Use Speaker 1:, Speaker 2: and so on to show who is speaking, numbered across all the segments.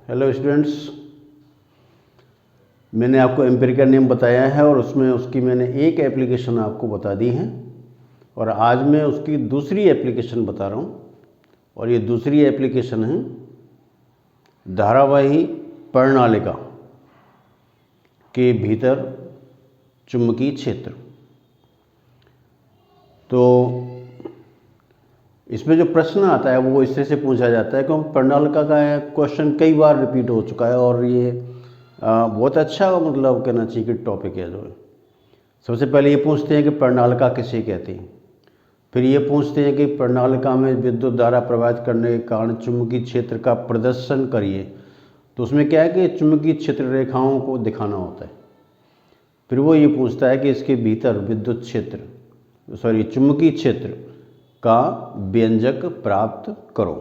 Speaker 1: Hello students, मैंने आपको empirical name बताया है और उसमें उसकी मैंने एक एप्लीकेशन आपको बता दी है और आज मैं उसकी दूसरी एप्लीकेशन बता रहा हूँ। और ये दूसरी एप्लीकेशन है धारावाही प्रणालिका के भीतर चुंबकीय क्षेत्र। तो इसमें जो प्रश्न आता है वो इस तरह से पूछा जाता है क्योंकि प्रणालिका का क्वेश्चन कई बार रिपीट हो चुका है और ये बहुत अच्छा मतलब कहना चाहिए कि टॉपिक है। जो सबसे पहले ये पूछते हैं कि प्रणालिका किसे कहते हैं, फिर ये पूछते हैं कि प्रणालिका में विद्युत धारा प्रवाहित करने के कारण चुंबकीय क्षेत्र का प्रदर्शन करिए। तो उसमें क्या है कि चुंबकीय क्षेत्र रेखाओं को दिखाना होता है। फिर वो ये पूछता है कि इसके भीतर विद्युत क्षेत्र चुंबकीय क्षेत्र का व्यंजक प्राप्त करो।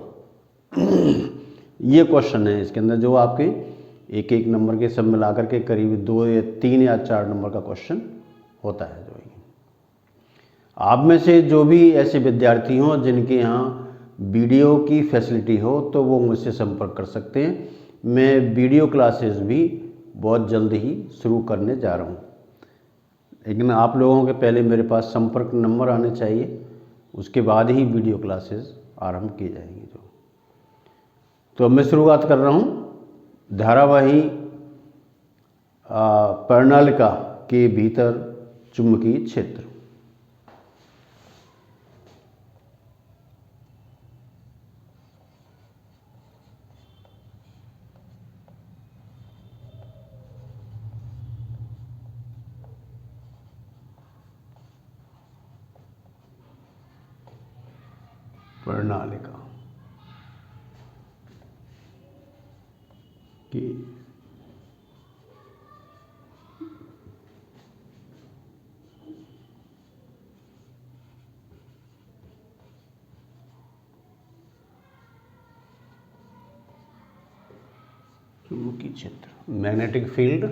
Speaker 1: ये क्वेश्चन है इसके अंदर जो आपके एक एक नंबर के सब मिलाकर के करीब 2 या 3 या 4 नंबर का क्वेश्चन होता है। जो आप में से जो भी ऐसे विद्यार्थी हों जिनके यहाँ वीडियो की फैसिलिटी हो तो वो मुझसे संपर्क कर सकते हैं। मैं वीडियो क्लासेस भी बहुत जल्द ही शुरू करने जा रहा हूँ, लेकिन आप लोगों के पहले मेरे पास संपर्क नंबर आने चाहिए, उसके बाद ही वीडियो क्लासेस आरंभ की जाएंगी। तो मैं शुरुआत कर रहा हूँ धारावाही प्रणालिका के भीतर चुंबकीय क्षेत्र। प्रणालिका की चुंबकीय क्षेत्र magnetic field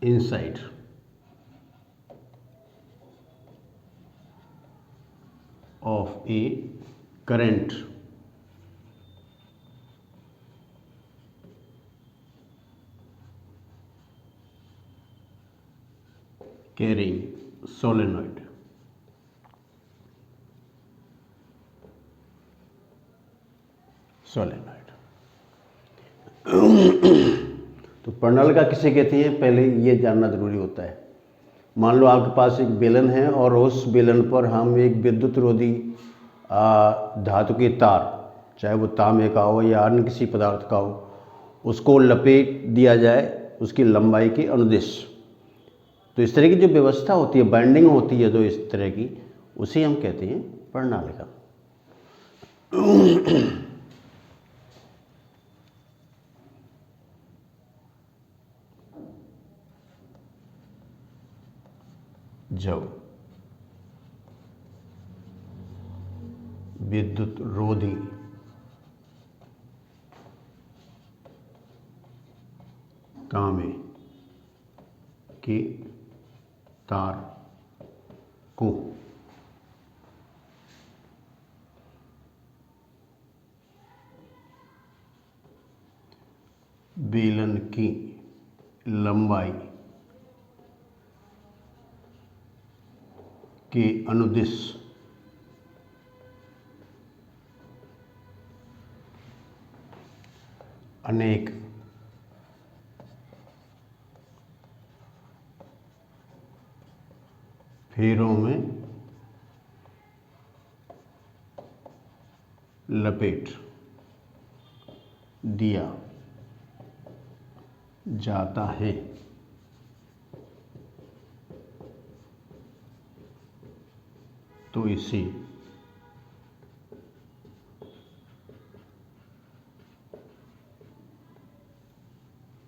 Speaker 1: inside of a current carrying solenoid। तो प्रणालिका किसे कहती है पहले ये जानना जरूरी होता है। मान लो आपके पास एक बेलन है और उस बेलन पर हम एक विद्युत रोधी धातु के तार, चाहे वो तांबे का हो या अन्य किसी पदार्थ का हो, उसको लपेट दिया जाए उसकी लंबाई के अनुदिश। तो इस तरह की जो व्यवस्था होती है, बाइंडिंग होती है जो इस तरह की, उसे हम कहते हैं प्रणालिका। जब विद्युत रोधी तांबे के तार को बेलन की लंबाई के अनुदिश अनेक फेरों में लपेट दिया जाता है। तो इसे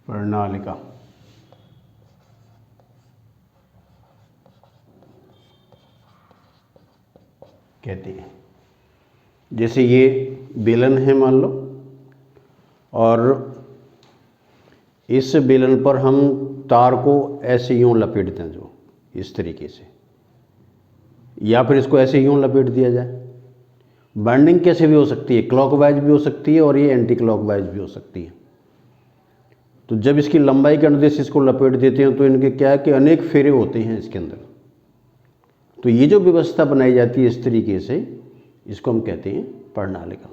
Speaker 1: प्रणालिका कहते हैं। जैसे ये बेलन है मान लो, और इस बेलन पर हम तार को ऐसे यूँ लपेटते हैं, जो इस तरीके से, या फिर इसको ऐसे यूँ लपेट दिया जाए। बाइंडिंग कैसे भी हो सकती है, क्लॉकवाइज भी हो सकती है और ये एंटी क्लॉकवाइज भी हो सकती है। तो जब इसकी लंबाई के अनुदेश इसको लपेट देते हैं तो इनके क्या है कि अनेक फेरे होते हैं इसके अंदर। तो ये जो व्यवस्था बनाई जाती है इस तरीके से, इसको हम कहते हैं प्रणालिका।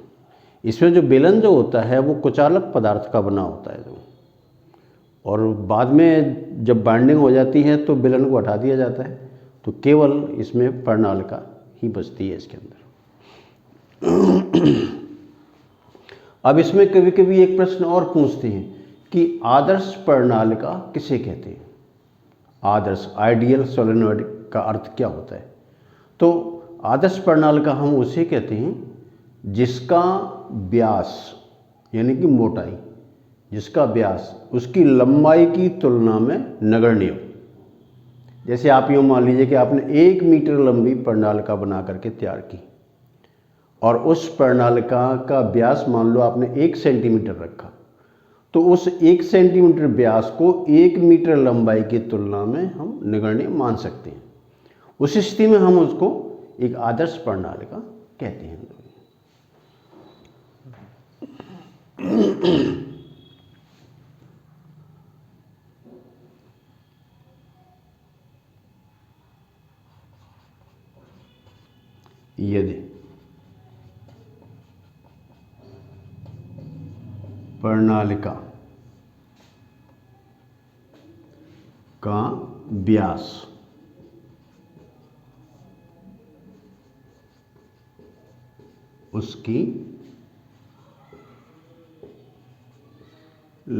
Speaker 1: इसमें जो बेलन जो होता है वो कुचालक पदार्थ का बना होता है जो, और बाद में जब बाइंडिंग हो जाती है तो बेलन को हटा दिया जाता है, तो केवल इसमें प्रणालिका ही बचती है इसके अंदर। अब इसमें कभी कभी एक प्रश्न और पूछते हैं कि आदर्श प्रणालिका किसे कहते हैं। आदर्श, आइडियल सोलेनॉइड का अर्थ क्या होता है। तो आदर्श प्रणालिका हम उसे कहते हैं जिसका व्यास यानी कि मोटाई, जिसका व्यास उसकी लंबाई की तुलना में नगण्य हो। जैसे आप यूँ मान लीजिए कि आपने 1 मीटर लंबी प्रणालिका बना करके तैयार की और उस प्रणालिका का व्यास मान लो आपने 1 सेंटीमीटर रखा, तो उस 1 सेंटीमीटर व्यास को 1 मीटर लंबाई की तुलना में हम नगण्य मान सकते हैं। उस स्थिति में हम उसको एक आदर्श प्रणालिका कहते हैं। यदि प्रणालिका का व्यास उसकी लंबाई की तुलना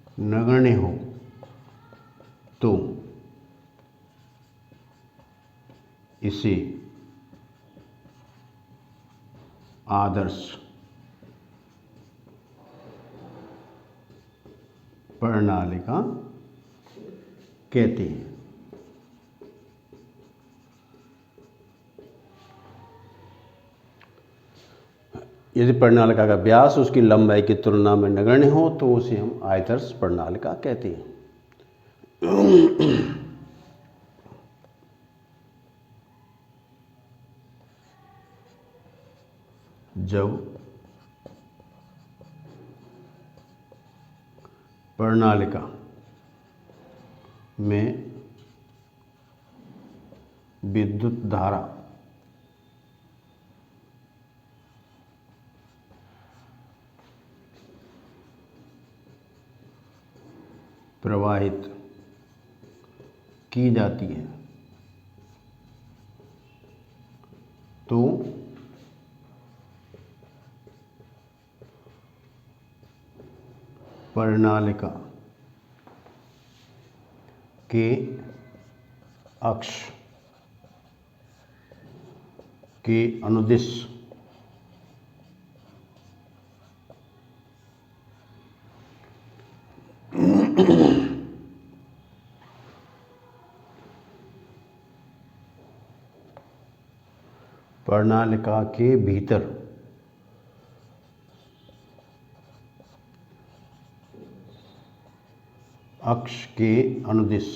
Speaker 1: में नगण्य हो तो इसे आदर्श प्रणालिका कहते हैं। यदि प्रणालिका का व्यास उसकी लंबाई की तुलना में नगण्य हो तो उसे हम आदर्श प्रणालिका कहते हैं। जब प्रणालिका में विद्युत धारा प्रवाहित की जाती है तो प्रणालिका के अक्ष के अनुदिश प्रणालिका के भीतर अक्ष के अनुदिश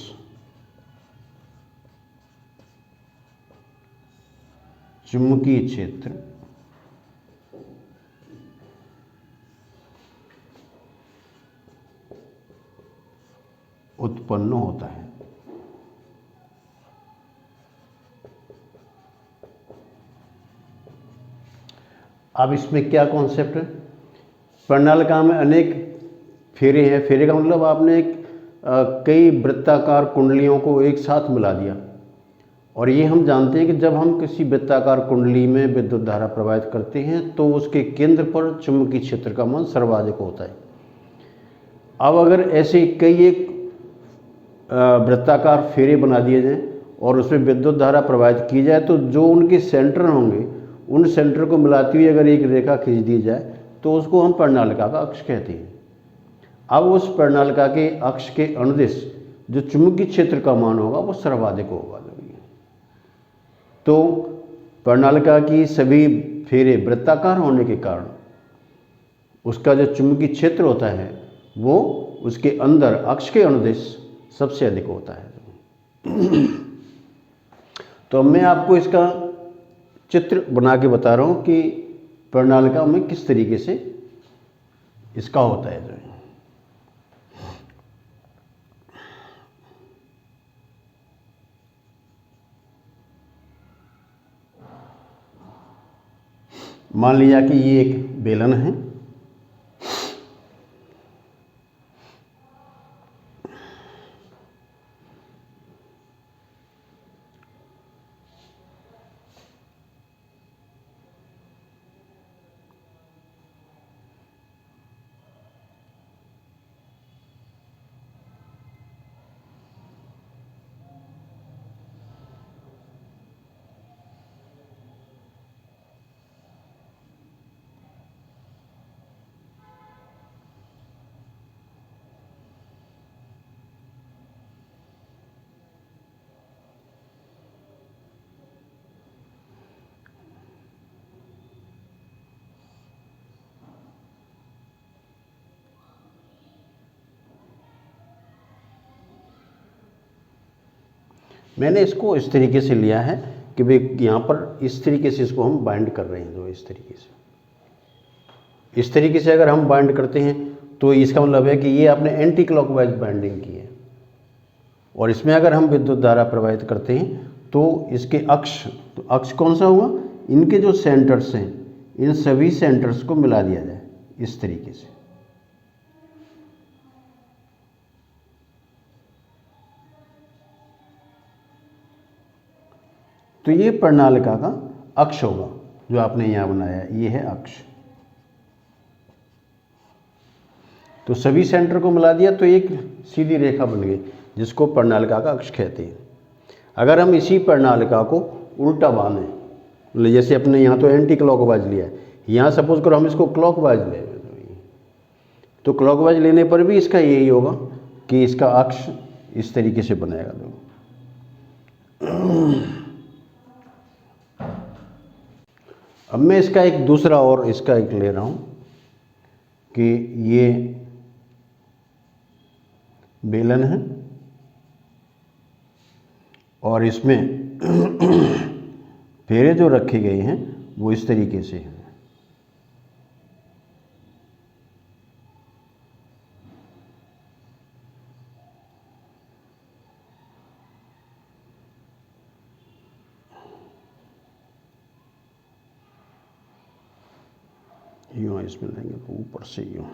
Speaker 1: चुंबकीय क्षेत्र उत्पन्न होता है। अब इसमें क्या कॉन्सेप्ट है, प्रणालिका में अनेक फेरे हैं। फेरे का मतलब आपने कई वृत्ताकार कुंडलियों को एक साथ मिला दिया, और ये हम जानते हैं कि जब हम किसी वृत्ताकार कुंडली में विद्युत धारा प्रवाहित करते हैं तो उसके केंद्र पर चुंबकीय क्षेत्र का मान सर्वाधिक होता है। अब अगर ऐसे कई एक वृत्ताकार फेरे बना दिए जाएं और उसमें विद्युत धारा प्रवाहित की जाए तो जो उनके सेंटर होंगे उन सेंटर को मिलाती हुई अगर एक रेखा खींच दी जाए तो उसको हम प्रणालिका का अक्ष कहते हैं। अब उस प्रणालिका के अक्ष के अनुदिश जो चुंबकीय क्षेत्र का मान होगा वो सर्वाधिक होगा। तो प्रणालिका की सभी फेरे वृत्ताकार होने के कारण उसका जो चुंबकीय क्षेत्र होता है वो उसके अंदर अक्ष के अनुदिश सबसे अधिक होता है। तो अब मैं आपको इसका चित्र बना के बता रहा हूँ कि प्रणालिका में किस तरीके से इसका होता है। जो मान लिया कि ये एक बेलन है, मैंने इसको इस तरीके से लिया है कि भाई यहाँ पर इस तरीके से इसको हम बाइंड कर रहे हैं। जो इस तरीके से अगर हम बाइंड करते हैं तो इसका मतलब है कि ये आपने एंटी क्लॉकवाइज बाइंडिंग की है। और इसमें अगर हम विद्युत धारा प्रवाहित करते हैं तो इसके अक्ष, तो अक्ष कौन सा हुआ, इनके जो सेंटर्स हैं इन सभी सेंटर्स को मिला दिया जाए इस तरीके से। तो ये प्रणालिका का अक्ष होगा जो आपने यहाँ बनाया है, ये है अक्ष। तो सभी सेंटर को मिला दिया तो एक सीधी रेखा बन गई जिसको प्रणालिका का अक्ष कहते हैं। अगर हम इसी प्रणालिका को उल्टा बांधें, जैसे अपने यहाँ तो एंटी क्लॉकवाइज लिया है, यहाँ सपोज करो हम इसको क्लॉकवाइज ले, तो क्लॉकवाइज लेने पर भी इसका यही होगा कि इसका अक्ष इस तरीके से बनेगा। अब मैं इसका एक दूसरा और इसका एक ले रहा हूँ कि ये बेलन है और इसमें फेरे जो रखे गए हैं वो इस तरीके से हैं। यूँ इसमें लेंगे तो ऊपर से यूँ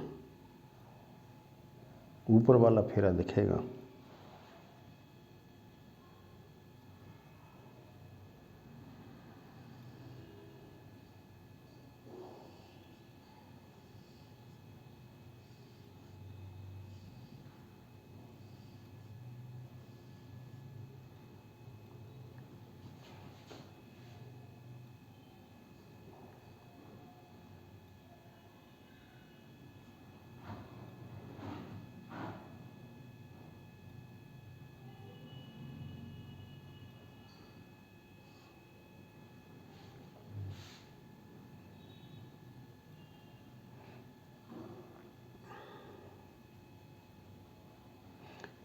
Speaker 1: ऊपर वाला फेरा दिखेगा।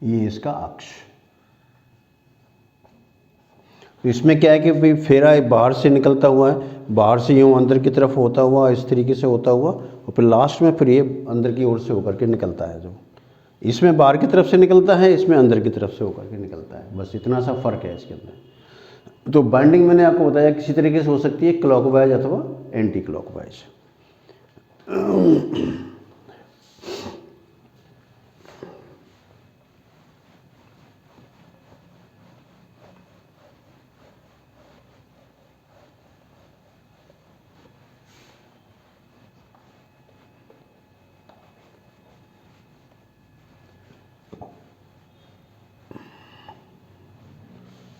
Speaker 1: ये इसका अक्ष। तो इसमें क्या है कि भाई फेरा बाहर से निकलता हुआ है, बाहर से यूँ अंदर की तरफ होता हुआ इस तरीके से होता हुआ और फिर लास्ट में फिर ये अंदर की ओर से होकर के निकलता है। जो इसमें बाहर की तरफ से निकलता है, इसमें अंदर की तरफ से होकर के निकलता है। बस इतना सा फर्क है इसके अंदर। तो बाइंडिंग मैंने आपको बताया किसी तरीके से हो सकती है, क्लॉकवाइज अथवा एंटी क्लॉकवाइज।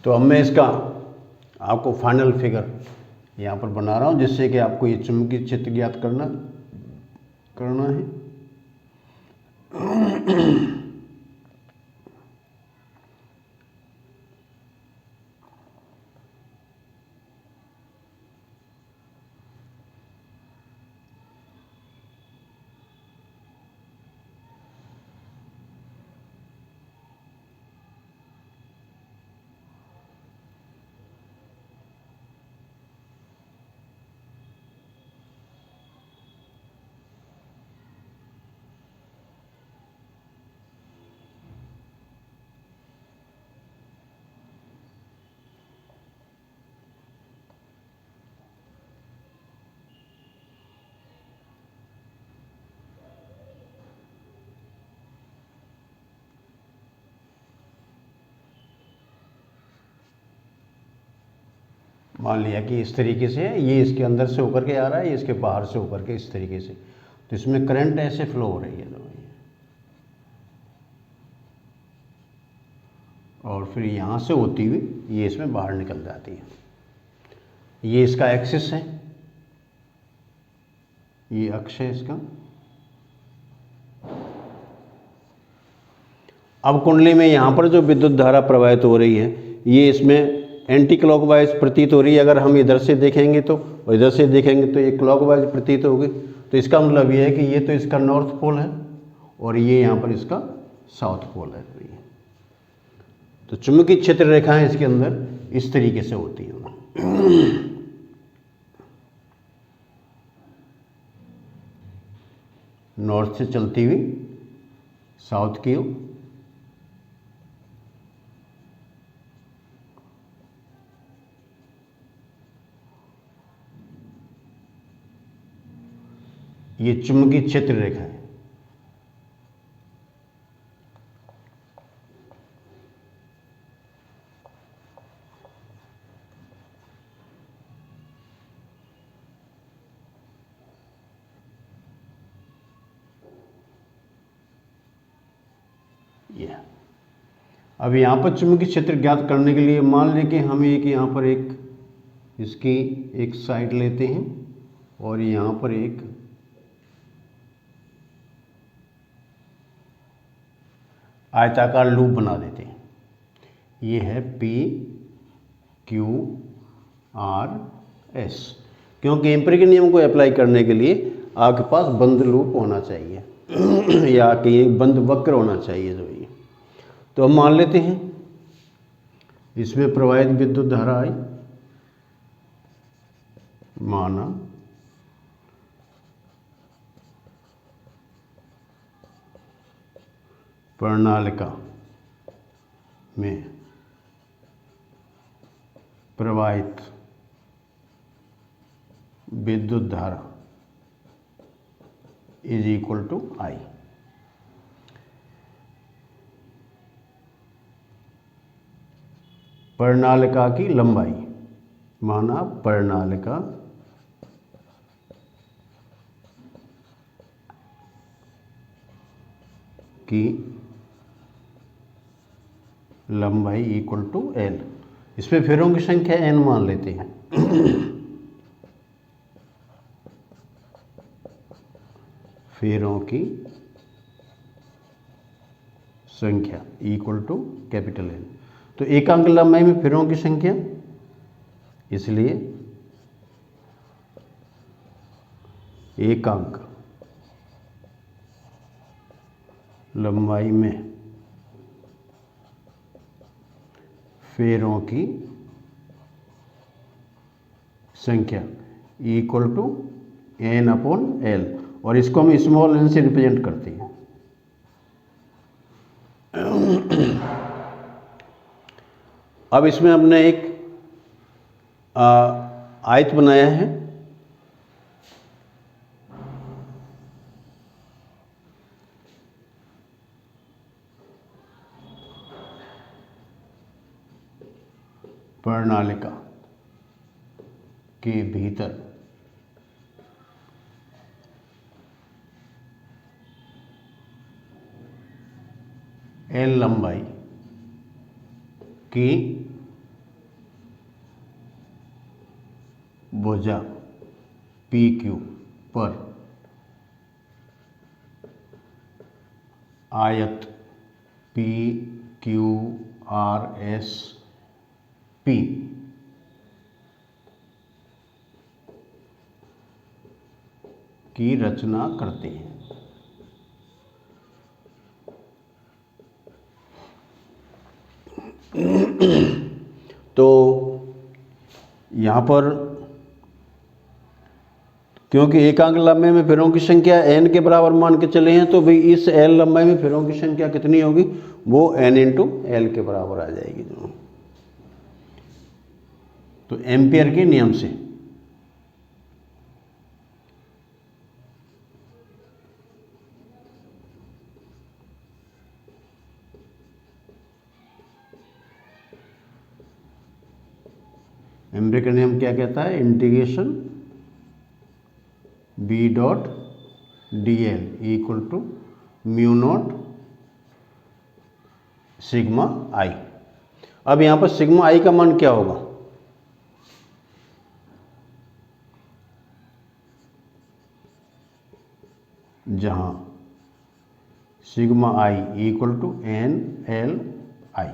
Speaker 1: तो अब मैं इसका आपको फाइनल फिगर यहाँ पर बना रहा हूँ जिससे कि आपको ये चुंबकीय क्षेत्र ज्ञात करना है। मान लिया कि इस तरीके से है, ये इसके अंदर से होकर के आ रहा है, ये इसके बाहर से होकर के इस तरीके से, तो इसमें करंट ऐसे फ्लो हो रही है जो, और फिर यहाँ से होती हुई ये इसमें बाहर निकल जाती है। ये इसका एक्सिस है, ये अक्ष है इसका। अब कुंडली में यहाँ पर जो विद्युत धारा प्रवाहित हो रही है ये इसमें एंटी क्लॉकवाइज प्रतीत हो रही है। अगर हम इधर से देखेंगे तो, और इधर से देखेंगे तो ये क्लॉकवाइज प्रतीत होगी। तो इसका मतलब ये है कि ये तो इसका नॉर्थ पोल है और ये यहाँ पर इसका साउथ पोल है। तो चुंबकीय क्षेत्र रेखाएं इसके अंदर इस तरीके से होती हैं। नॉर्थ से चलती हुई साउथ की ओर, ये चुंबकीय क्षेत्र रेखा है। ये अब यहाँ पर चुंबकीय क्षेत्र ज्ञात करने के लिए मान लें कि हम एक यहाँ पर एक इसकी एक साइड लेते हैं और यहाँ पर एक आयताकार लूप बना देते हैं। ये है P Q R S, क्योंकि एम्पिरिकल के नियम को अप्लाई करने के लिए आपके पास बंद लूप होना चाहिए या कहीं बंद वक्र होना चाहिए जो ये। तो हम मान लेते हैं इसमें प्रवाहित विद्युत धारा आई, माना प्रणालिका में प्रवाहित विद्युत धारा इज इक्वल टू आई। प्रणालिका की लंबाई, माना प्रणालिका की लंबाई इक्वल टू एल। इसमें फेरों की संख्या एन मान लेते हैं। फेरों की संख्या इक्वल टू कैपिटल एन। तो एकांक लंबाई में फेरों की संख्या, इसलिए एकांक लंबाई में फेरों की संख्या equal to N upon L, और इसको हम स्मॉल एन से रिप्रेजेंट करते हैं। अब इसमें हमने एक आयत बनाया है। प्रणालिका के भीतर एल लंबाई की भुजा PQ पर आयत PQRSP की रचना करते हैं। तो यहाँ पर क्योंकि एकांक लंबाई में फेरों की संख्या n के बराबर मान के चले हैं, तो भाई इस l लंबाई में फेरों की संख्या कितनी होगी, वो n इंटू एल के बराबर आ जाएगी। तो एम्पियर के नियम से एम्पिरिकल नियम क्या कहता है? Integration B dot D l equal to mu naught sigma I. अब यहां पर सिग्मा आई का मान क्या होगा? जहां sigma I equal to N L I.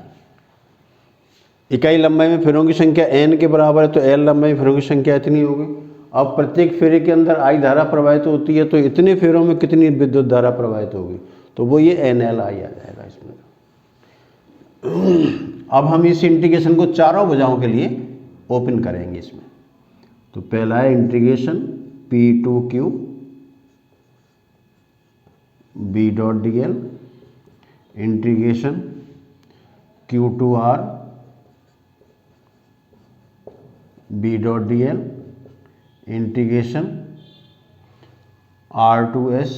Speaker 1: इकाई लंबाई में फेरों की संख्या एन के बराबर है, तो एल लंबाई में फेरों की संख्या इतनी होगी। अब प्रत्येक फेरे के अंदर आई धारा प्रवाहित होती है, तो इतने फेरों में कितनी विद्युत धारा प्रवाहित होगी? तो वो ये एन एल आई आ जाएगा इसमें। अब हम इस इंटीग्रेशन को चारों भुजाओं के लिए ओपन करेंगे इसमें। तो पहला है integration P to Q B dot D l, integration Q to R B dot D l, integration R to S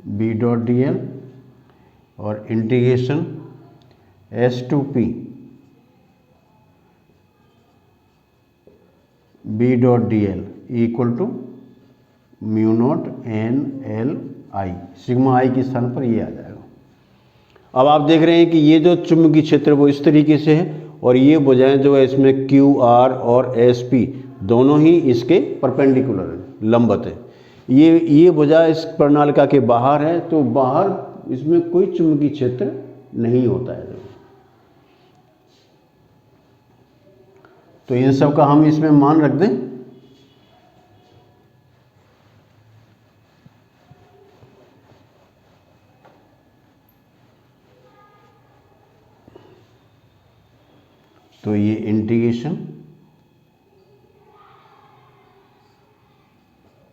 Speaker 1: B dot D l, और integration S to P B dot D l equal to mu naught N L I. Sigma I के स्थान पर ये आ जाएगा। अब आप देख रहे हैं कि ये जो चुंबकीय क्षेत्र वो इस तरीके से है, और ये भुजाएं जो है इसमें क्यू आर और एस पी दोनों ही इसके परपेंडिकुलर है, लंबवत है। ये भुजा इस प्रणालिका के बाहर है, तो बाहर इसमें कोई चुंबकीय क्षेत्र नहीं होता है। तो इन सब का हम इसमें मान रख दें। तो ये integration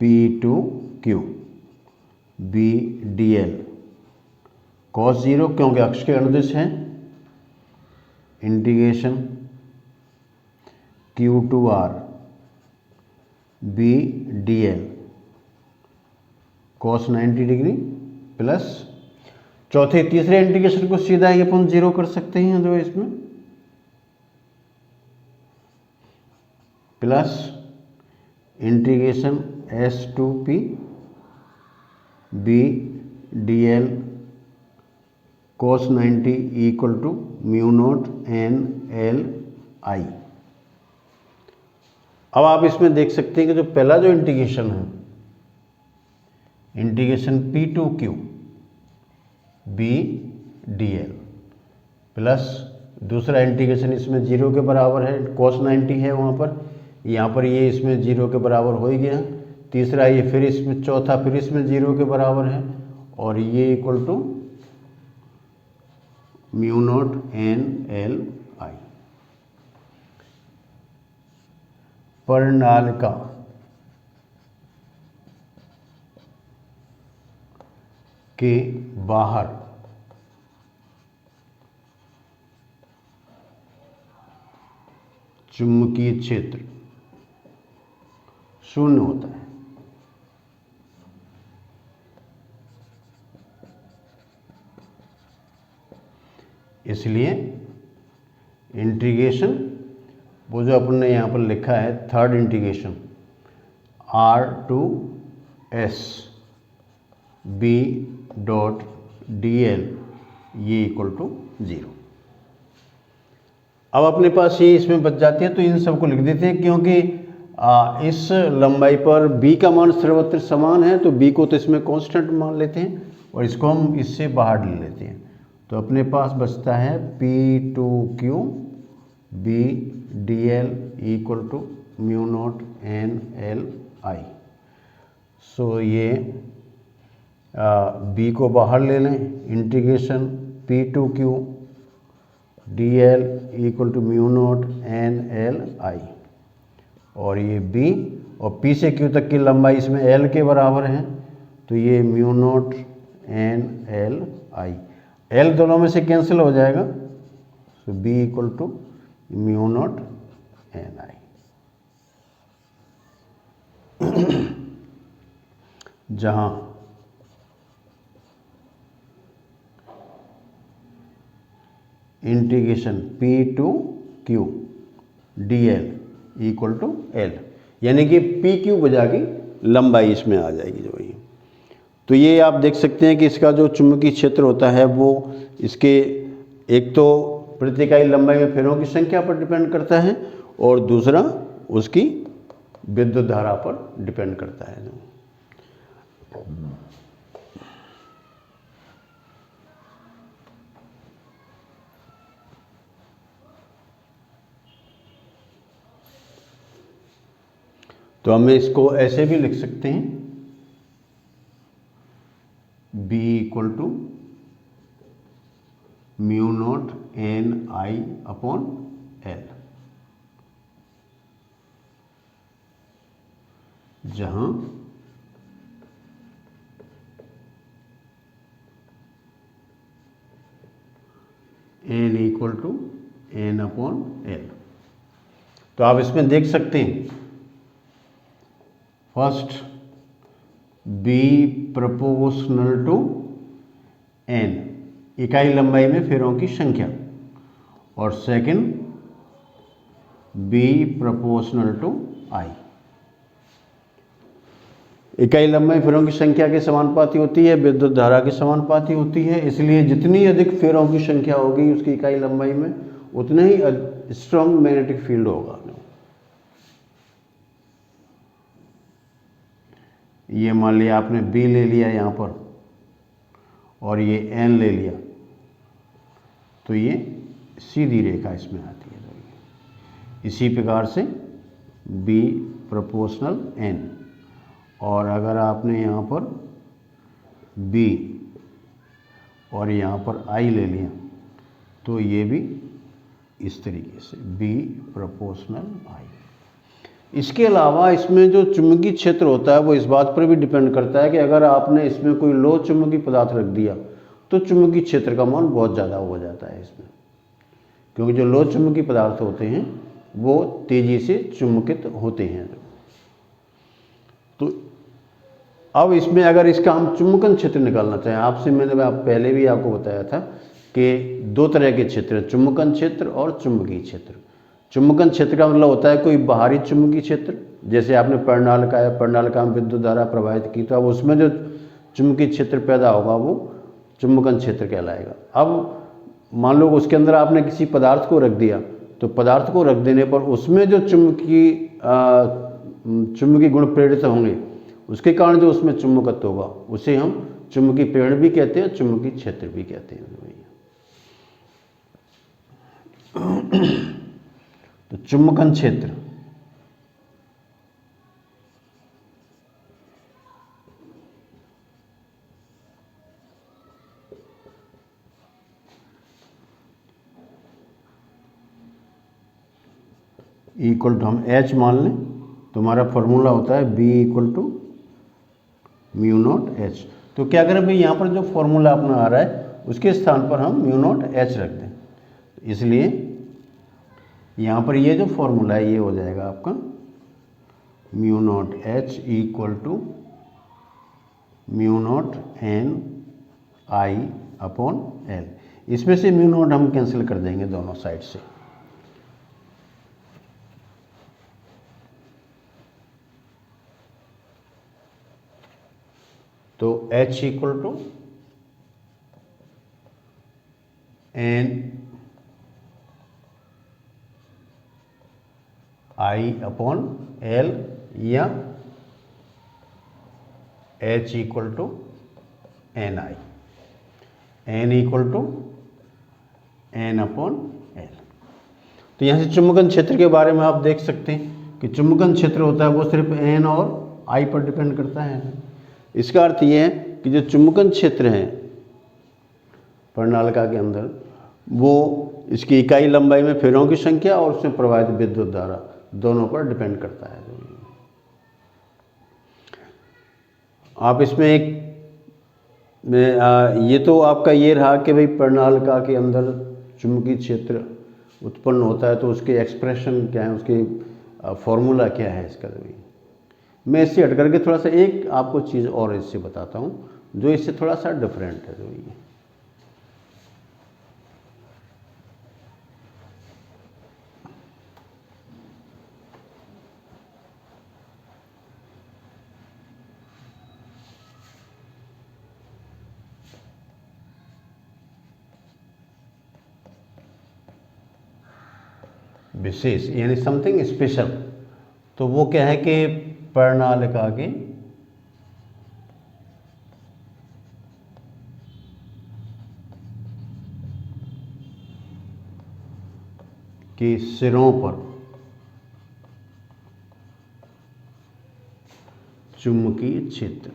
Speaker 1: P to Q B D L cos zero, क्योंकि अक्ष के अनुदिश है, integration Q to R B D L cos 90 degree, plus तीसरे इंटीग्रेशन को सीधा ही अपन जीरो कर सकते हैं जो इसमें, plus integration S to P B D L cos 90 equal to mu naught N L I. अब आप इसमें देख सकते हैं कि जो पहला जो इंटीग्रेशन है, integration P to Q B D L, plus दूसरा इंटीग्रेशन इसमें जीरो के बराबर है, कोस 90 है वहाँ पर, यहाँ पर ये इसमें जीरो के बराबर हो ही गया। तीसरा ये फिर इसमें, चौथा फिर इसमें जीरो के बराबर है, और ये equal to mu naught N L I. प्रणालिका के बाहर चुंबकीय क्षेत्र शून्य होता है। इसलिए इंटीग्रेशन वो जो अपन ने यहाँ पर लिखा है, third integration R to S B dot D L, ये इक्वल टू जीरो। अब अपने पास ये इसमें बच जाती है, तो इन सबको लिख देते हैं, क्योंकि इस लंबाई पर b का मान सर्वत्र समान है, तो b को तो इसमें कांस्टेंट मान लेते हैं और इसको हम इससे बाहर ले लेते हैं। तो अपने पास बचता है P to Q B D l equal to mu naught N L I. So ये b को बाहर ले लें, integration P to Q d l equal to mu naught N L I, और ये b और p से q तक की लंबाई इसमें l के बराबर है, तो ये mu naught N L I. l दोनों में से कैंसिल हो जाएगा, तो b equal to mu naught N I. जहाँ integration P to Q dl equal to L, यानी कि PQ भुजा की लंबाई इसमें आ जाएगी जो ये। तो ये आप देख सकते हैं कि इसका जो चुंबकीय क्षेत्र होता है वो इसके एक तो प्रति इकाई लंबाई में फेरों की संख्या पर डिपेंड करता है और दूसरा उसकी विद्युत धारा पर डिपेंड करता है। तो हम इसको ऐसे भी लिख सकते हैं, B equal to mu naught N I upon L, जहां N equal to N upon L. तो आप इसमें देख सकते हैं first B proportional to N, इकाई लंबाई में फेरों की संख्या, और second B proportional to I, इकाई लंबाई फेरों की संख्या के समानुपाती होती है, विद्युत धारा के समानुपाती होती है, इसलिए जितनी अधिक फेरों की संख्या होगी उसकी इकाई लंबाई में उतना ही स्ट्रॉन्ग मैग्नेटिक फील्ड होगा। ये मान लिया आपने B ले लिया यहाँ पर और ये N ले लिया, तो ये सीधी रेखा इसमें आती है। इसी प्रकार से B प्रोपोर्शनल N, और अगर आपने यहाँ पर B और यहाँ पर I ले लिया तो ये भी इस तरीके से B प्रोपोर्शनल I। इसके अलावा इसमें जो चुंबकीय क्षेत्र होता है वो इस बात पर भी डिपेंड करता है कि अगर आपने इसमें कोई लो चुंबकीय पदार्थ रख दिया तो चुंबकीय क्षेत्र का मान बहुत ज़्यादा हो जाता है इसमें, क्योंकि जो लो चुंबकीय पदार्थ होते हैं वो तेज़ी से चुंबकित होते हैं। तो अब इसमें अगर इसका हम चुंबकन क्षेत्र निकालना चाहें, आपसे मैंने पहले भी आपको बताया था कि दो तरह के क्षेत्र हैं, चुंबकन क्षेत्र और चुंबकीय क्षेत्र। चुंबकन क्षेत्र का मतलब होता है कोई बाहरी चुंबकीय क्षेत्र, जैसे आपने पर्णालिका में विद्युत धारा प्रवाहित की तो अब उसमें जो चुंबकीय क्षेत्र पैदा होगा वो चुंबकन क्षेत्र कहलाएगा। अब मान लो उसके अंदर आपने किसी पदार्थ को रख दिया, तो पदार्थ को रख देने पर उसमें जो चुंबकीय गुण प्रेरित होंगे उसके कारण जो उसमें चुंबकत्व होगा उसे हम चुंबकीय प्रेरण भी कहते हैं, चुंबकीय क्षेत्र भी कहते हैं। तो चुंबकन क्षेत्र इक्वल टू हम H मान लें तो हमारा फॉर्मूला होता है B equal to mu naught H। तो क्या करें भाई, यहाँ पर जो फॉर्मूला अपना आ रहा है उसके स्थान पर हम म्यू नॉट H रख दें, इसलिए यहाँ पर ये जो फॉर्मूला है ये हो जाएगा आपका mu naught H equal to mu naught N I upon L। इसमें से म्यू नॉट हम कैंसिल कर देंगे दोनों साइड से, तो H equal to N I upon L या H equal to N I, N equal to N upon L। तो यहाँ से चुंबकन क्षेत्र के बारे में आप देख सकते हैं कि चुंबकन क्षेत्र होता है वो सिर्फ N और I पर डिपेंड करता है। इसका अर्थ ये है कि जो चुंबकन क्षेत्र है पर्णालिका के अंदर वो इसकी इकाई लंबाई में फेरों की संख्या और उसमें प्रवाहित विद्युत धारा दोनों पर डिपेंड करता है। आप इसमें ये तो आपका ये रहा कि भाई पर्णालिका के अंदर चुंबकीय क्षेत्र उत्पन्न होता है तो उसके एक्सप्रेशन क्या है, उसके फॉर्मूला क्या है इसका। मैं इससे हट करके थोड़ा सा एक आपको चीज़ और इससे बताता हूँ जो इससे थोड़ा सा डिफरेंट है। विशेष यानी समथिंग स्पेशल। तो वो क्या है कि पर्णालिका के सिरों पर चुंबकीय क्षेत्र,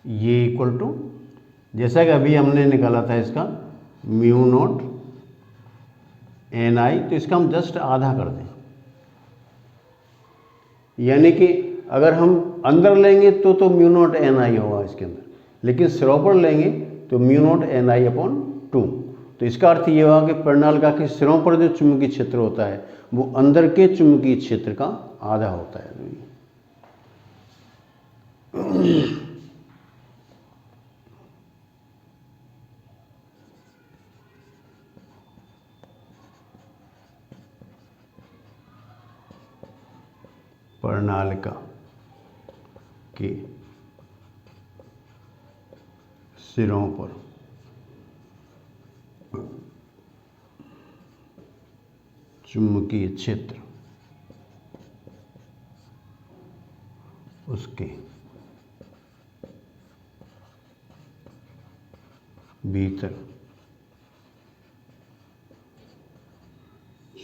Speaker 1: ये इक्वल टू, जैसा कि अभी हमने निकाला था इसका म्यू नॉट एन आई, तो इसका हम जस्ट आधा कर दें। यानी कि अगर हम अंदर लेंगे तो म्यू नॉट एन आई होगा इसके अंदर, लेकिन सिरों पर लेंगे तो mu naught N I upon 2। तो इसका अर्थ ये हुआ कि पर्णालिका के सिरों पर जो चुंबकीय क्षेत्र होता है वो अंदर के चुंबकीय क्षेत्र का आधा होता है। पर्णालिका के सिरों पर चुंबकीय क्षेत्र उसके भीतर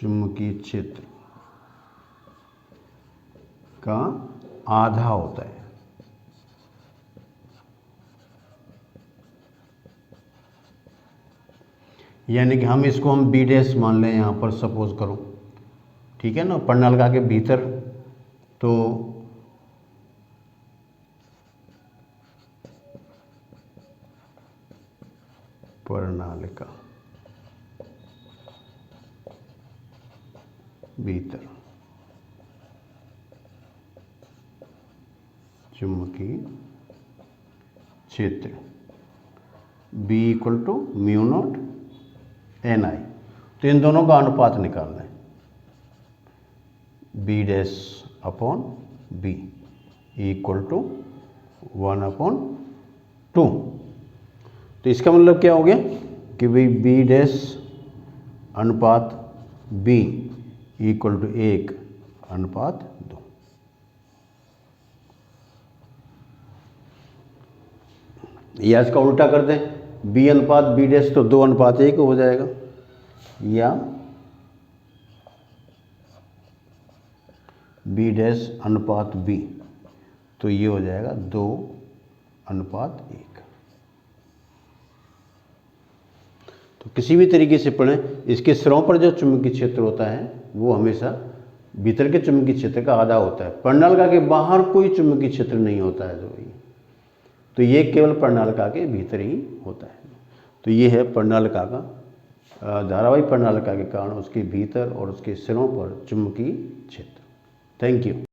Speaker 1: चुंबकीय क्षेत्र का आधा होता है। यानी कि हम इसको हम बी डैश मान लें यहाँ पर, सपोज करो, ठीक है ना। पर्णालिका के भीतर तो पर्णालिका भीतर चुंबकीय क्षेत्र B equal to mu naught N I. तो इन दोनों का अनुपात निकालना है, B dash upon B equal to 1/2। तो इसका मतलब क्या हो गया कि भाई B डैश अनुपात B इक्वल टू 1/2। या इसका उल्टा कर दें, B अनुपात B डैश तो 2/1 हो जाएगा, या B डैश अनुपात B तो ये हो जाएगा 2/1। तो किसी भी तरीके से पढ़ें, इसके सिरों पर जो चुंबकीय क्षेत्र होता है वो हमेशा भीतर के चुंबकीय क्षेत्र का आधा होता है। पर्णालिका के बाहर कोई चुंबकीय क्षेत्र नहीं होता है, तो ये केवल पर्णालिका के भीतर ही होता है। तो ये है पर्णालिका का धारावाही पर्णालिका के कारण उसके भीतर और उसके सिरों पर चुंबकीय क्षेत्र। Thank you.